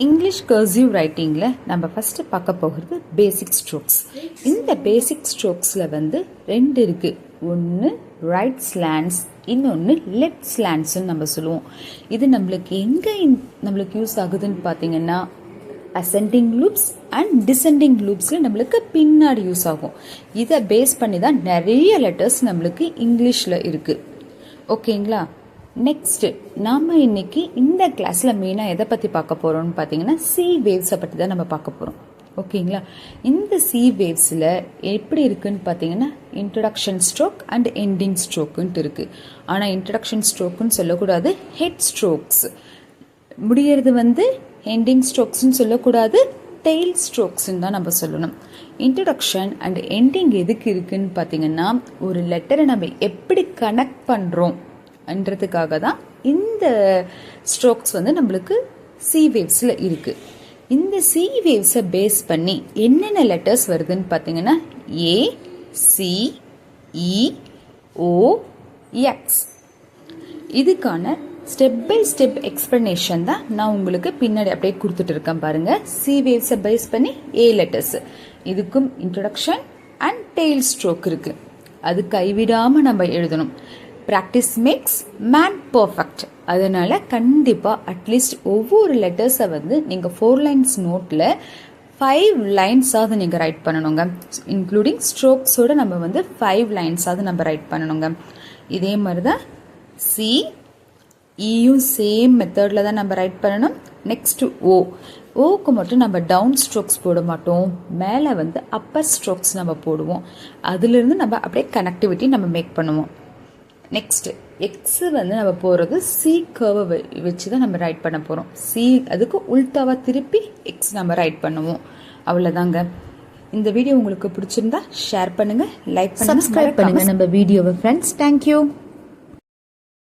English cursive ரைட்டிங்கில் நம்ம first பார்க்க போகிறது பேசிக் ஸ்ட்ரோக்ஸ். இந்த பேசிக் ஸ்ட்ரோக்ஸில் வந்து ரெண்டு இருக்குது. ஒன்று ரைட் ஸ்லாண்ட்ஸ், இன்னொன்று லெஃப்ட் ஸ்லாண்ட்ஸ்ன்னு நம்ம சொல்லுவோம். இது நம்மளுக்கு எங்கே யூஸ் ஆகுதுன்னு பார்த்தீங்கன்னா அசெண்டிங் லூப்ஸ் அண்ட் டிசெண்டிங் லூப்ஸில் நம்மளுக்கு பின்னாடி யூஸ் ஆகும். இதை பேஸ் பண்ணி தான் நிறைய லெட்டர்ஸ் நம்மளுக்கு இங்கிலீஷில் இருக்குது. ஓகேங்களா? நெக்ஸ்ட் நாம் இன்னைக்கு இந்த கிளாஸில் மெயினாக எதை பற்றி பார்க்க போகிறோம்னு பார்த்தீங்கன்னா சி வேவ்ஸை பற்றி தான் நம்ம பார்க்க போகிறோம். ஓகேங்களா? இந்த சி வேவ்ஸில் எப்படி இருக்குன்னு பார்த்தீங்கன்னா இன்ட்ரடக்ஷன் ஸ்ட்ரோக் அண்ட் எண்டிங் ஸ்ட்ரோக்குன்ட்டு இருக்குது. ஆனால் இன்ட்ரடக்ஷன் ஸ்ட்ரோக்குன்னு சொல்லக்கூடாது, ஹெட் ஸ்ட்ரோக்ஸ். முடியறது வந்து எண்டிங் ஸ்ட்ரோக்ஸ்ன்னு சொல்லக்கூடாது, டெய்ல் ஸ்ட்ரோக்ஸ்ன்னு தான் நம்ம சொல்லணும். இன்ட்ரடக்ஷன் அண்ட் எண்டிங் எதுக்கு இருக்குன்னு பார்த்தீங்கன்னா ஒரு லெட்டரை நம்ம எப்படி கனெக்ட் பண்ணுறோம் ன்றதுக்காக தான் இந்த ஸ்ட்ரோக்ஸ் வந்து நம்மளுக்கு சி வேவ்ஸில் இருக்குது. இந்த சி வேவ்ஸை பேஸ் பண்ணி என்னென்ன லெட்டர்ஸ் வருதுன்னு பார்த்தீங்கன்னா ஏ, சி, இ, ஓ, எக்ஸ். இதுக்கான ஸ்டெப் பை ஸ்டெப் எக்ஸ்பிளனேஷன் தான் நான் உங்களுக்கு பின்னாடி அப்படியே கொடுத்துட்டு இருக்கேன் பாருங்க. சி வேவ்ஸை பேஸ் பண்ணி ஏ லெட்டர்ஸ், இதுக்கும் இன்ட்ரடக்ஷன் அண்ட் டெய்ல் ஸ்ட்ரோக் இருக்கு. அது கைவிடாமல் நம்ம எழுதணும். Practice makes man perfect. அதனால் கண்டிப்பாக அட்லீஸ்ட் ஒவ்வொரு லெட்டர்ஸை வந்து நீங்கள் 4 லைன்ஸ் நோட்டில் 5 லைன்ஸாவது நீங்கள் ரைட் பண்ணணுங்க. இன்க்ளூடிங் ஸ்ட்ரோக்ஸோடு நம்ம வந்து 5 லைன்ஸாவது நம்ம ரைட் பண்ணணுங்க. இதே மாதிரி தான் சி, இயும் சேம் மெத்தடில் தான் நம்ம ரைட் பண்ணணும். நெக்ஸ்ட்டு ஓக்கு மட்டும் நம்ம டவுன் ஸ்ட்ரோக்ஸ் போட மாட்டோம், மேலே வந்து அப்பர் ஸ்ட்ரோக்ஸ் நம்ம போடுவோம். அதுலேருந்து நம்ம அப்படியே கனெக்டிவிட்டி நம்ம மேக் பண்ணுவோம். நெக்ஸ்ட் எக்ஸ் வந்து நம்ம போகிறது சி கர்வை வச்சு தான் நம்ம ரைட் பண்ண போகிறோம். சி அதுக்கு உல்டாவா திருப்பி எக்ஸ் நம்ம ரைட் பண்ணுவோம். அவ்வளோதாங்க. இந்த வீடியோ உங்களுக்கு பிடிச்சிருந்தா ஷேர் பண்ணுங்கள், லைக் பண்ணுங்கள், சப்ஸ்கிரைப் பண்ணுங்கள் நம்ம வீடியோவை ஃப்ரெண்ட்ஸ். தேங்க்யூ.